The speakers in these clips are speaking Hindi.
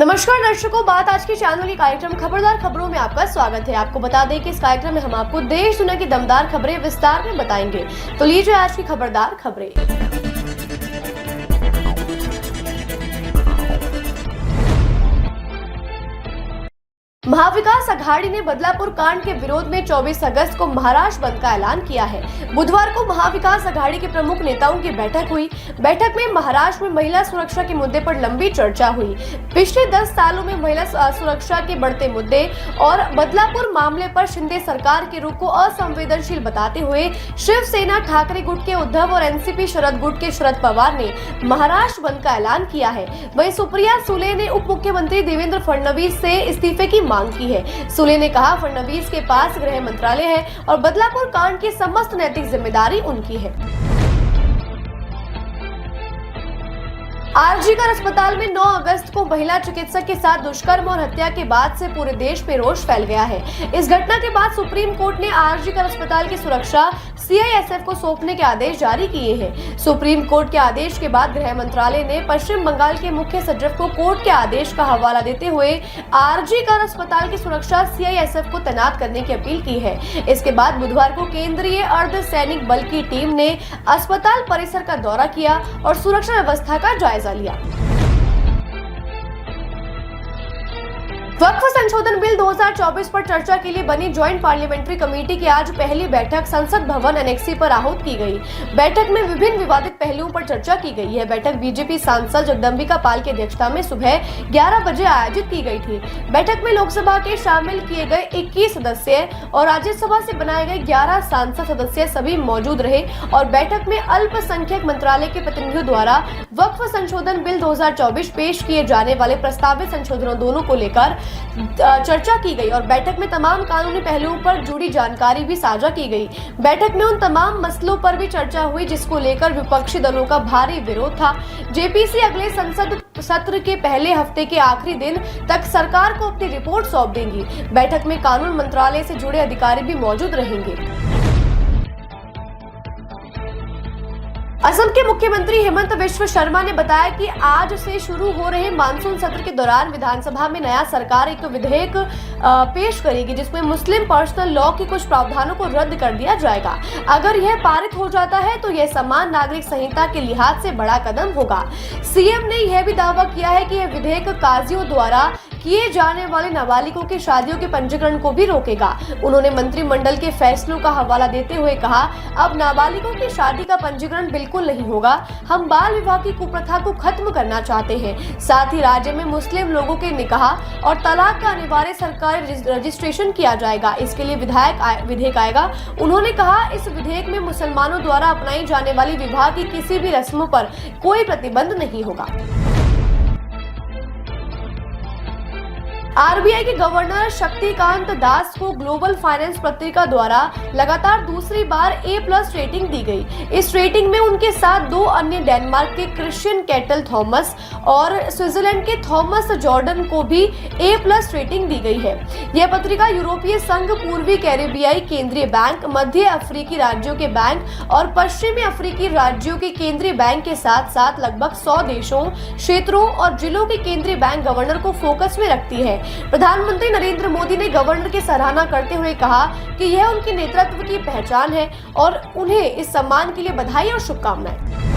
नमस्कार दर्शकों, बात आज के चैनल के कार्यक्रम खबरदार खबरों में आपका स्वागत है। आपको बता दें कि इस कार्यक्रम में हम आपको देश दुनिया की दमदार खबरें विस्तार में बताएंगे। तो लीजिए आज की खबरदार खबरें। महाविकास अघाड़ी ने बदलापुर कांड के विरोध में 24 अगस्त को महाराष्ट्र बंद का ऐलान किया है। बुधवार को महाविकास अघाड़ी के प्रमुख नेताओं की बैठक हुई। बैठक में महाराष्ट्र में महिला सुरक्षा के मुद्दे पर लंबी चर्चा हुई। पिछले 10 सालों में महिला सुरक्षा के बढ़ते मुद्दे और बदलापुर मामले पर शिंदे सरकार के रुख को असंवेदनशील बताते हुए शिवसेना ठाकरे गुट के उद्धव और एनसीपी शरद गुट के शरद पवार ने महाराष्ट्र बंद का ऐलान किया है। वहीं सुप्रिया सुले ने उप मुख्यमंत्री देवेंद्र फडणवीस से इस्तीफे की मांग की है। सुले ने कहा, फडणवीस के पास गृह मंत्रालय है और बदलापुर कांड की समस्त नैतिक जिम्मेदारी उनकी है। आरजीकर अस्पताल में 9 अगस्त को महिला चिकित्सक के साथ दुष्कर्म और हत्या के बाद से पूरे देश में रोष फैल गया है। इस घटना के बाद सुप्रीम कोर्ट ने आरजीकर अस्पताल की सुरक्षा सीआईएसएफ को सौंपने के आदेश जारी किए हैं। सुप्रीम कोर्ट के आदेश के बाद गृह मंत्रालय ने पश्चिम बंगाल के मुख्य सचिव को कोर्ट के आदेश का हवाला देते हुए आरजीकर अस्पताल की सुरक्षा सीआईएसएफ को तैनात करने की अपील की है। इसके बाद बुधवार को केंद्रीय अर्धसैनिक बल की टीम ने अस्पताल परिसर का दौरा किया और सुरक्षा व्यवस्था का जायजा लिया। वक्फ संशोधन बिल 2024 पर चर्चा के लिए बनी ज्वाइंट पार्लियामेंट्री कमेटी की आज पहली बैठक संसद भवन एनेक्सी पर आहूत की गई। बैठक में विभिन्न विवादित पहलुओं पर चर्चा की गई। यह बैठक बीजेपी सांसद जगदम्बिका पाल की अध्यक्षता में सुबह 11 बजे आयोजित की गई थी। बैठक में लोकसभा के शामिल किए गए 21 सदस्य और राज्यसभा से बनाए गए 11 सांसद सदस्य सभी मौजूद रहे और बैठक में अल्पसंख्यक मंत्रालय के प्रतिनिधियों द्वारा वक्फ संशोधन बिल 2024 पेश किए जाने वाले प्रस्तावित संशोधनों दोनों को लेकर चर्चा की गई और बैठक में तमाम कानूनी पहलुओं पर जुड़ी जानकारी भी साझा की गई। बैठक में उन तमाम मसलों पर भी चर्चा हुई जिसको लेकर विपक्षी दलों का भारी विरोध था। जेपीसी अगले संसद सत्र के पहले हफ्ते के आखिरी दिन तक सरकार को अपनी रिपोर्ट सौंप देंगी। बैठक में कानून मंत्रालय से जुड़े अधिकारी भी मौजूद रहेंगे। असम के मुख्यमंत्री हेमंत बिश्व शर्मा ने बताया कि आज से शुरू हो रहे मानसून सत्र के दौरान विधानसभा में नया सरकार एक विधेयक पेश करेगी जिसमें मुस्लिम पर्सनल लॉ के कुछ प्रावधानों को रद्द कर दिया जाएगा। अगर यह पारित हो जाता है तो यह समान नागरिक संहिता के लिहाज से बड़ा कदम होगा। सीएम ने यह भी दावा किया है कि यह विधेयक काजियों द्वारा किए जाने वाले नाबालिगों की शादियों के पंजीकरण को भी रोकेगा। उन्होंने मंत्रिमंडल के फैसलों का हवाला देते हुए कहा, अब नाबालिगों की शादी का पंजीकरण बिल्कुल नहीं होगा। हम बाल विवाह की कुप्रथा को खत्म करना चाहते हैं। साथ ही राज्य में मुस्लिम लोगों के निकाह और तलाक का अनिवार्य सरकारी रजिस्ट्रेशन किया जाएगा। इसके लिए विधेयक आएगा। उन्होंने कहा, इस विधेयक में मुसलमानों द्वारा अपनाई जाने वाली विवाह की किसी भी रस्मों पर कोई प्रतिबंध नहीं होगा। आरबीआई के गवर्नर शक्तिकांत दास को ग्लोबल फाइनेंस पत्रिका द्वारा लगातार दूसरी बार A+ रेटिंग दी गई। इस रेटिंग में उनके साथ 2 अन्य डेनमार्क के क्रिश्चियन कैटल थॉमस और स्विट्जरलैंड के थॉमस जॉर्डन को भी A+ रेटिंग दी गई है। यह पत्रिका यूरोपीय संघ, पूर्वी कैरेबियाई केंद्रीय बैंक, मध्य अफ्रीकी राज्यों के बैंक और पश्चिमी अफ्रीकी राज्यों के केंद्रीय बैंक के साथ साथ लगभग 100 देशों, क्षेत्रों और जिलों के केंद्रीय बैंक गवर्नर को फोकस में रखती है। प्रधानमंत्री नरेंद्र मोदी ने गवर्नर की सराहना करते हुए कहा कि यह उनके नेतृत्व की पहचान है और उन्हें इस सम्मान के लिए बधाई और शुभकामनाएं।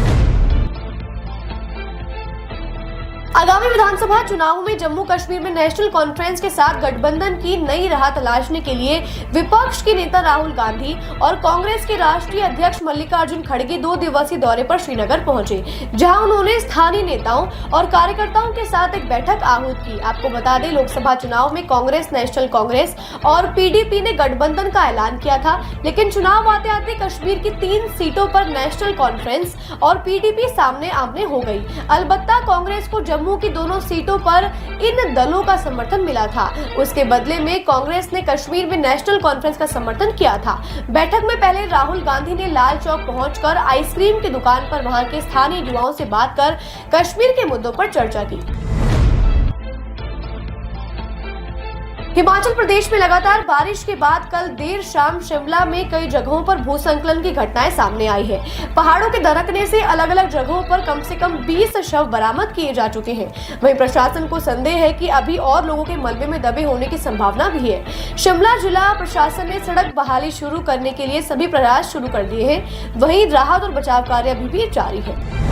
आगामी विधानसभा चुनावों में जम्मू कश्मीर में नेशनल कॉन्फ्रेंस के साथ गठबंधन की नई राह तलाशने के लिए विपक्ष के नेता राहुल गांधी और कांग्रेस के राष्ट्रीय अध्यक्ष मल्लिकार्जुन खड़गे 2 दिवसीय दौरे पर श्रीनगर पहुंचे, जहां उन्होंने स्थानीय नेताओं और कार्यकर्ताओं के साथ एक बैठक आहूत की। आपको बता दें, लोकसभा चुनाव में कांग्रेस, नेशनल कांग्रेस और पीडीपी ने गठबंधन का ऐलान किया था, लेकिन चुनाव आते आते कश्मीर की 3 सीटों पर नेशनल कॉन्फ्रेंस और पीडीपी सामने आमने हो गई। अलबत्ता कांग्रेस को जम्मू की दोनों सीटों पर इन दलों का समर्थन मिला था। उसके बदले में कांग्रेस ने कश्मीर में नेशनल कॉन्फ्रेंस का समर्थन किया था। बैठक में पहले राहुल गांधी ने लाल चौक पहुंचकर आइसक्रीम की दुकान पर वहां के स्थानीय युवाओं से बात कर कश्मीर के मुद्दों पर चर्चा की। हिमाचल प्रदेश में लगातार बारिश के बाद कल देर शाम शिमला में कई जगहों पर भूस्खलन की घटनाएं सामने आई है। पहाड़ों के दरकने से अलग अलग जगहों पर कम से कम 20 शव बरामद किए जा चुके हैं। वहीं प्रशासन को संदेह है कि अभी और लोगों के मलबे में दबे होने की संभावना भी है। शिमला जिला प्रशासन ने सड़क बहाली शुरू करने के लिए सभी प्रयास शुरू कर दिए हैं। वहीं राहत और बचाव कार्य अभी भी जारी है।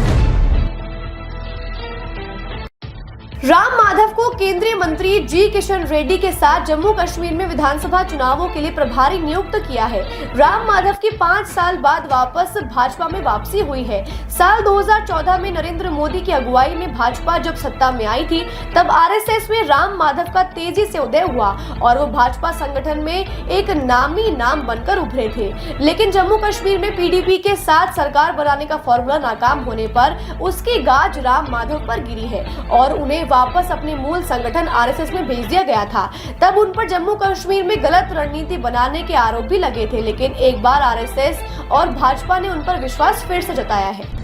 राम माधव को केंद्रीय मंत्री जी किशन रेड्डी के साथ जम्मू कश्मीर में विधानसभा चुनावों के लिए प्रभारी नियुक्त किया है। राम माधव की 5 साल बाद वापस भाजपा में वापसी हुई है। साल 2014 में नरेंद्र मोदी की अगुवाई में भाजपा जब सत्ता में आई थी, तब आरएसएस में राम माधव का तेजी से उदय हुआ और वो भाजपा संगठन में एक नामी नाम बनकर उभरे थे। लेकिन जम्मू कश्मीर में पीडीपी के साथ सरकार बनाने का फॉर्मूला नाकाम होने पर उसकी गाज राम माधव पर गिरी है और उन्हें वापस अपने मूल संगठन आरएसएस में भेज दिया गया था। तब उन पर जम्मू कश्मीर में गलत रणनीति बनाने के आरोप भी लगे थे, लेकिन एक बार आरएसएस और भाजपा ने उन पर विश्वास फिर से जताया है।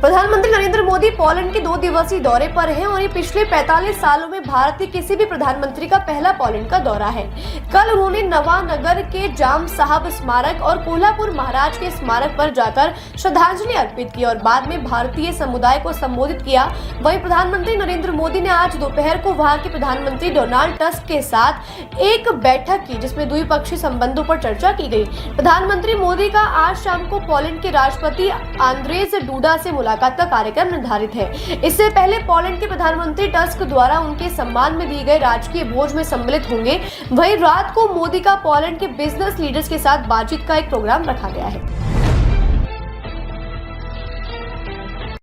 प्रधानमंत्री नरेंद्र मोदी पोलैंड के 2 दिवसीय दौरे पर हैं और ये पिछले 45 सालों में भारत के किसी भी प्रधानमंत्री का पहला पोलैंड का दौरा है। कल उन्होंने नवानगर के जाम साहब स्मारक और कोल्हापुर महाराज के स्मारक पर जाकर श्रद्धांजलि अर्पित की और बाद में भारतीय समुदाय को संबोधित किया। वहीं प्रधानमंत्री नरेंद्र मोदी ने आज दोपहर को वहां के प्रधानमंत्री डोनाल्ड टस्क के साथ एक बैठक की, जिसमें द्विपक्षीय संबंधों पर चर्चा की गई। प्रधानमंत्री मोदी का आज शाम को पोलैंड के राष्ट्रपति आंद्रेज डूडा से मुलाकात का कार्यक्रम निर्धारित है। इससे पहले पोलैंड के प्रधानमंत्री टस्क द्वारा उनके सम्मान में दिए गए राजकीय भोज में सम्मिलित होंगे। वहीं रात को मोदी का पोलैंड के बिजनेस लीडर्स के साथ बातचीत का एक प्रोग्राम रखा गया है।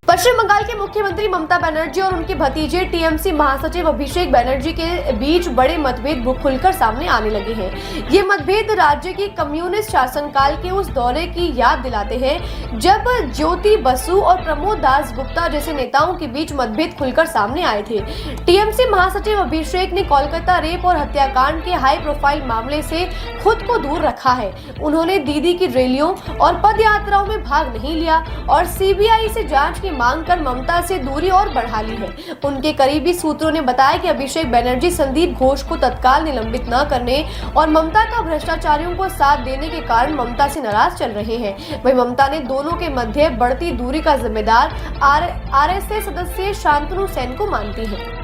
पश्चिम बंगाल के मुख्यमंत्री ममता बनर्जी और उनके भतीजे टीएमसी महासचिव अभिषेक बनर्जी के बीच बड़े मतभेद खुलकर सामने आने लगे हैं। ये मतभेद राज्य की कम्युनिस्ट शासनकाल के उस दौरे की याद दिलाते हैं जब ज्योति बसु और प्रमोद दास गुप्ता जैसे नेताओं के बीच मतभेद खुलकर सामने आए थे। टीएमसी महासचिव अभिषेक ने कोलकाता रेप और हत्याकांड के हाई प्रोफाइल मामले से खुद को दूर रखा है। उन्होंने दीदी की रैलियों और पद यात्राओं में भाग नहीं लिया और सीबीआई से जांच की मांग कर ममता से दूरी और बढ़ा ली है। उनके करीबी सूत्रों ने बताया कि अभिषेक बनर्जी संदीप घोष को तत्काल निलंबित न करने और ममता का भ्रष्टाचारियों को साथ देने के कारण ममता से नाराज चल रहे हैं। वहीं ममता ने दोनों के मध्य बढ़ती दूरी का जिम्मेदार आरएसएस सदस्य शांतनु सेन को मानती है।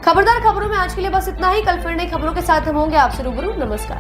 खबरदार खबरों में आज के लिए बस इतना ही। कल फिर नई खबरों के साथ हम होंगे आपसे रूबरू। नमस्कार।